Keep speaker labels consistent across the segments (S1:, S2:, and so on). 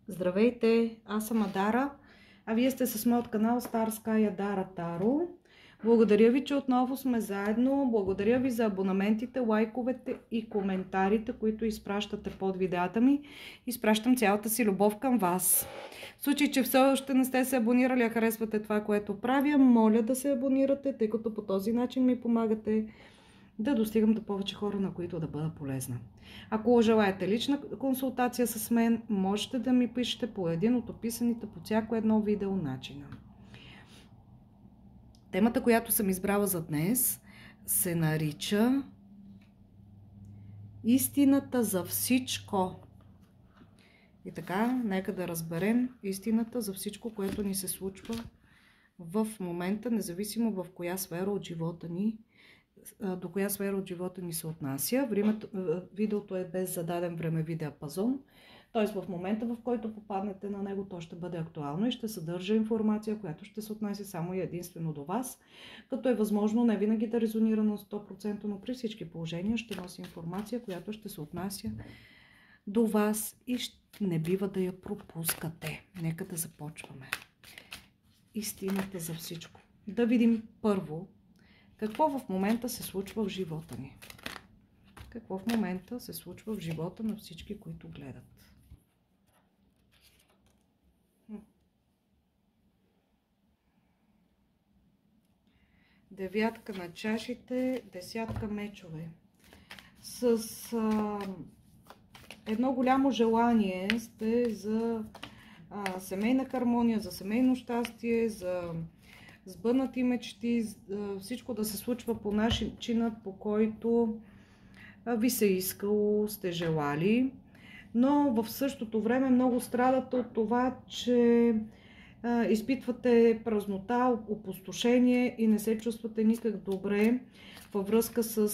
S1: Здравейте, аз съм Адара, а вие сте с моят канал Star Sky Адара Таро. Благодаря ви, че отново сме заедно. Благодаря ви за абонаментите, лайковете и коментарите, които изпращате под видеята ми. Изпращам цялата си любов към вас. В случай, че все още не сте се абонирали, а харесвате това, което правя, моля да се абонирате, тъй като по този начин ми помагате да достигам до повече хора, на които да бъда полезна. Ако желаете лична консултация с мен, можете да ми пишете по един от описаните по всяко едно видео начина. Темата, която съм избрала за днес, се нарича Истината за всичко. И така, нека да разберем истината за всичко, което ни се случва в момента, независимо в коя сфера от живота ни, до коя сфера от живота ни се отнася. Видеото е без зададен времеви диапазон, т.е. в момента, в който попаднете на него, то ще бъде актуално и ще съдържа информация, която ще се отнася само и единствено до вас, като е възможно не винаги да резонира на 100%, но при всички положения ще носи информация, която ще се отнася до вас и не бива да я пропускате. Нека да започваме. Истината за всичко. Да видим първо какво в момента се случва в живота ни. Какво в момента се случва в живота на всички, които гледат. Девятка на чашите, десятка мечове. С едно голямо желание сте за семейна хармония, за семейно щастие, за сбъднати мечти, всичко да се случва по начинът, по който ви се искало, сте желали, но в същото време много страдате от това, че изпитвате празнота, опустошение и не се чувствате никак добре във връзка с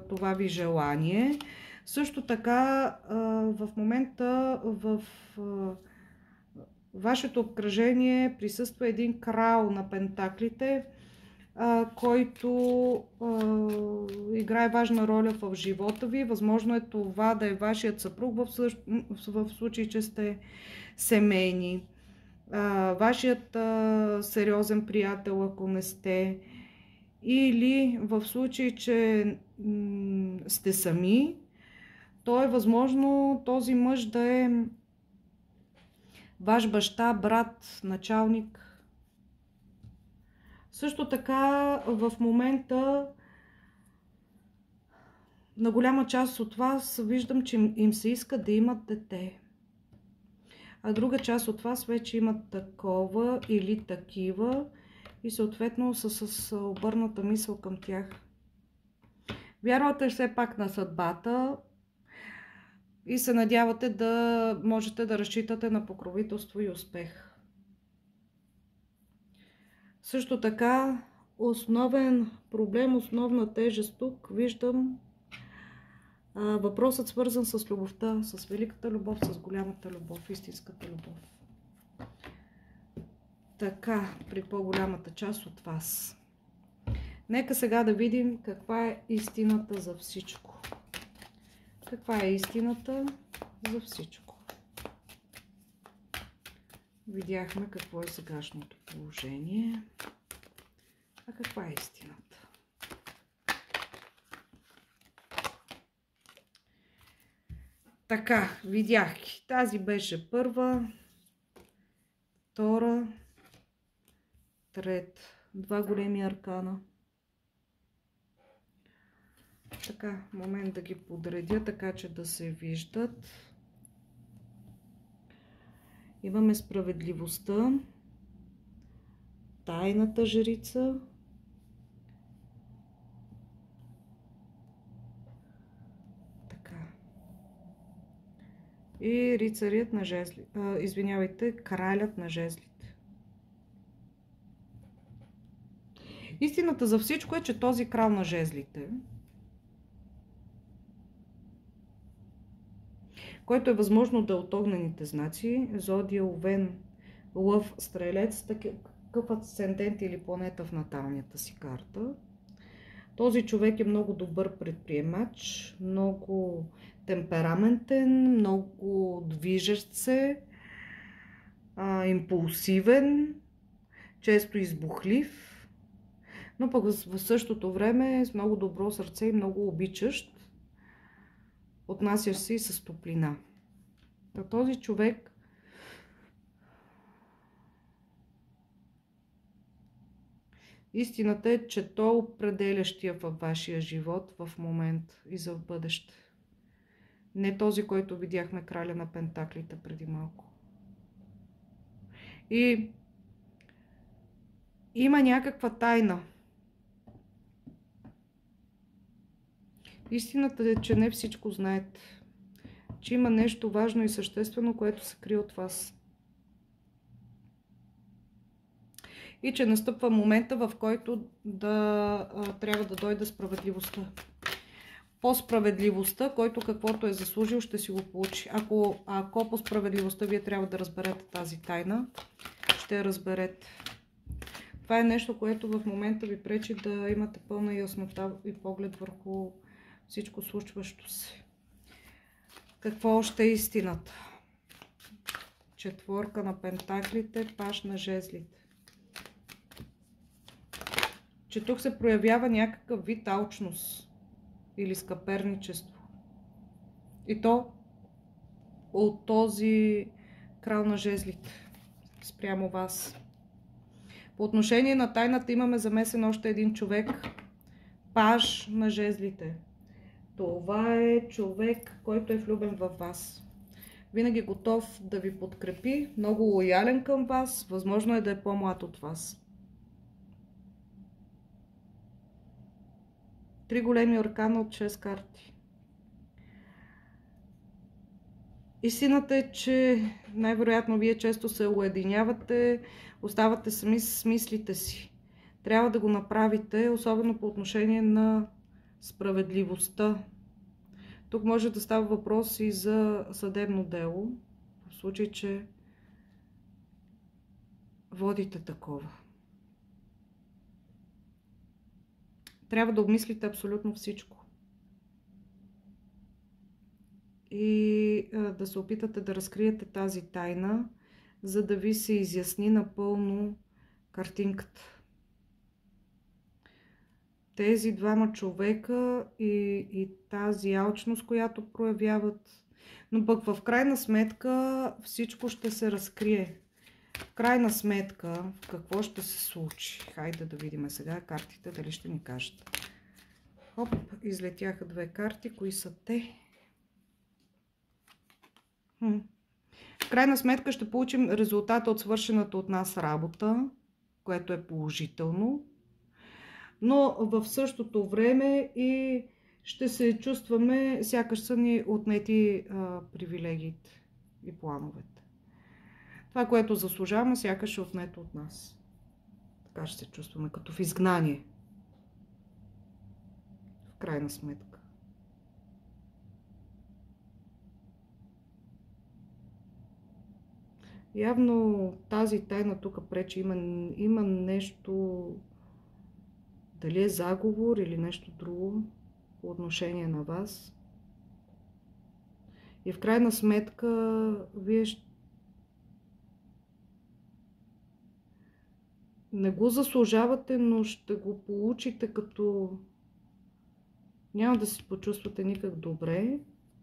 S1: това ви желание. Също така в момента в вашето обкръжение присъства един крал на пентаклите, който играе важна роля в живота ви. Възможно е това да е вашият съпруг в случай, че сте семейни. Вашият сериозен приятел, ако не сте. Или в случай, че сте сами, то е възможно този мъж да е ваш баща, брат, началник. Също така в момента на голяма част от вас виждам, че им се иска да имат дете. А друга част от вас вече имат такова или такива и съответно са с обърната мисъл към тях. Вярвате все пак на съдбата и се надявате да можете да разчитате на покровителство и успех. Също така, основен проблем, основна тежест тук виждам въпросът свързан с любовта, с великата любов, с голямата любов, истинската любов. Така, при по-голямата част от вас. Нека сега да видим каква е истината за всичко. Каква е истината за всичко? Видяхме какво е сегашното положение. А каква е истината? Така, видях. Тази беше първа, втора, трета. Два големи аркана. Така, момент да ги подредя, така че да се виждат. Имаме справедливостта, тайната жрица, така, и рицарят на жезли, извинявайте, кралят на жезлите. Истината за всичко е, че този крал на жезлите, който е възможно да е от огнените знаци, Зодия, Овен, Лъв, Стрелец, такъв асцендент или планета в наталната си карта. Този човек е много добър предприемач, много темпераментен, много движещ се, импулсивен, често избухлив, но пък в същото време с много добро сърце и много обичащ, отнасяш се и с топлина. Този човек истината е, че той е определящия във вашия живот в момент и за в бъдеще. Не този, който видяхме краля на пентаклите преди малко. И има някаква тайна. Истината е, че не всичко знаете. Че има нещо важно и съществено, което се крие от вас. И че настъпва момента, в който трябва да дойде справедливостта. По справедливостта, който каквото е заслужил, ще си го получи. Ако по справедливостта вие трябва да разберете тази тайна, ще я разберете. Това е нещо, което в момента ви пречи да имате пълна яснота и поглед върху всичко случващо се. Какво още е истината? Четворка на пентаклите, паж на жезлите. Че тук се проявява някакъв вид алчност или скъперничество. И то от този крал на жезлите спрямо вас. По отношение на тайната имаме замесен още един човек. Паж на жезлите. Това е човек, който е влюбен във вас. Винаги готов да ви подкрепи, много лоялен към вас, възможно е да е по-млад от вас. 3 големи аркана от 6 карти. Истината е, че най-вероятно вие често се уединявате, оставате сами с мислите си. Трябва да го направите, особено по отношение на справедливостта. Тук може да става въпрос и за съдебно дело, в случай, че водите такова. Трябва да обмислите абсолютно всичко. И да се опитате да разкриете тази тайна, за да ви се изясни напълно картинката. Тези двама човека и тази алчност, която проявяват. Но пък в крайна сметка всичко ще се разкрие. В крайна сметка какво ще се случи? Хайде да видим сега картите, дали ще ни кажат. Хоп, излетяха 2 карти. Кои са те? В крайна сметка ще получим резултата от свършената от нас работа, което е положително. Но в същото време и ще се чувстваме, сякаш са ни отнети привилегиите и плановете. Това, което заслужаваме, сякаш е отнето от нас. Така ще се чувстваме, като в изгнание. В крайна сметка. Явно тази тайна тук пречи. Има нещо, дали е заговор или нещо друго по отношение на вас. И в крайна сметка вие не го заслужавате, но ще го получите, като няма да се почувствате никак добре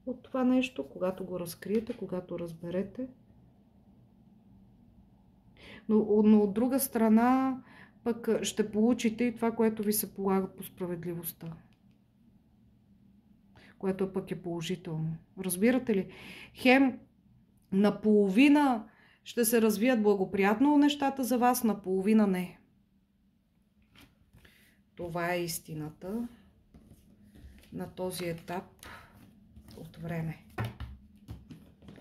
S1: от това нещо, когато го разкриете, когато разберете. Но от друга страна пък ще получите и това, което ви се полага по справедливостта. Което пък е положително. Разбирате ли? Хем наполовина ще се развият благоприятно нещата за вас, наполовина не. Това е истината на този етап от време.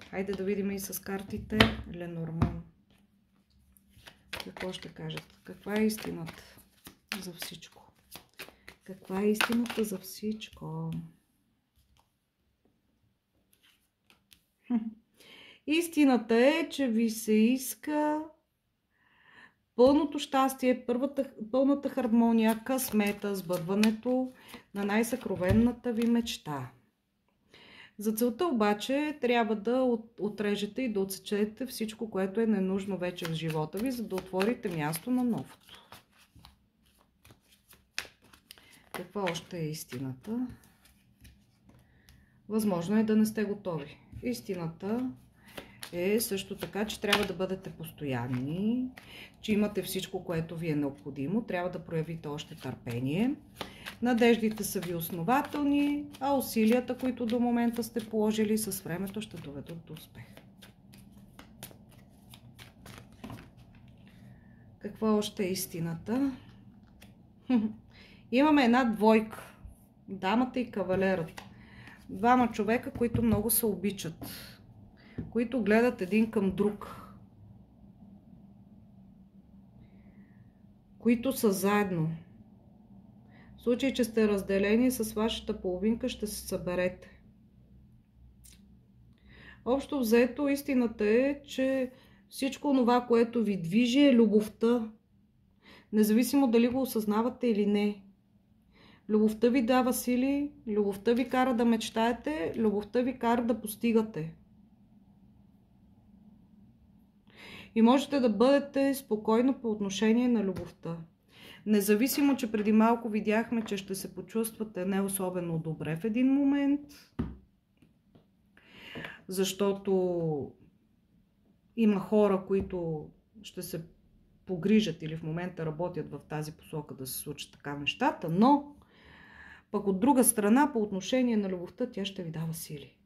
S1: Хайде да видим и с картите Ленорман. Какво ще кажат? Каква е истината за всичко? Каква е истината за всичко? Истината е, че ви се иска пълното щастие, пълната хармония, късмета, сбъдването на най-съкровенната ви мечта. За целта обаче трябва да отрежете и да отсечете всичко, което е ненужно вече в живота ви, за да отворите място на новото. Каква още е истината? Възможно е да не сте готови. Истината е също така, че трябва да бъдете постоянни, че имате всичко, което ви е необходимо, трябва да проявите още търпение. Надеждите са ви основателни, а усилията, които до момента сте положили, с времето ще доведат до успех. Каква още е истината? Имаме една двойка. Дамата и кавалерът. Двама човека, които много се обичат. Които гледат един към друг. Които са заедно. В случай, че сте разделени, с вашата половинка ще се съберете. Общо взето, истината е, че всичко това, което ви движи, е любовта. Независимо дали го осъзнавате или не. Любовта ви дава сили, любовта ви кара да мечтаете, любовта ви кара да постигате. И можете да бъдете спокойно по отношение на любовта. Независимо, че преди малко видяхме, че ще се почувствате не особено добре в един момент, защото има хора, които ще се погрижат или в момента работят в тази посока да се случат така нещата, но пък от друга страна, по отношение на любовта, тя ще ви дава сили.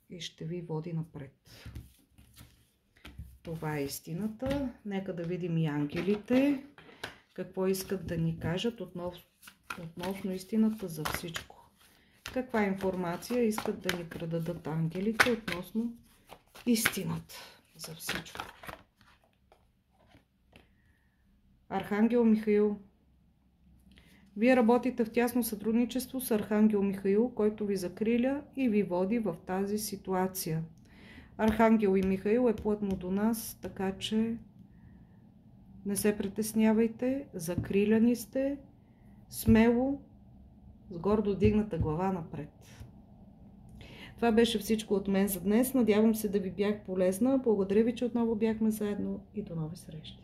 S1: И ще ви води напред. Това е истината. Нека да видим и ангелите, какво искат да ни кажат относно истината за всичко. Каква информация искат да ни предадат ангелите относно истината за всичко. Архангел Михаил. Вие работите в тясно сътрудничество с Архангел Михаил, който ви закриля и ви води в тази ситуация. Архангел и Михаил е плътно до нас, така че не се притеснявайте, закриляни сте, смело, с гордо дигната глава напред. Това беше всичко от мен за днес. Надявам се да ви бях полезна. Благодаря ви, че отново бяхме заедно и до нови срещи.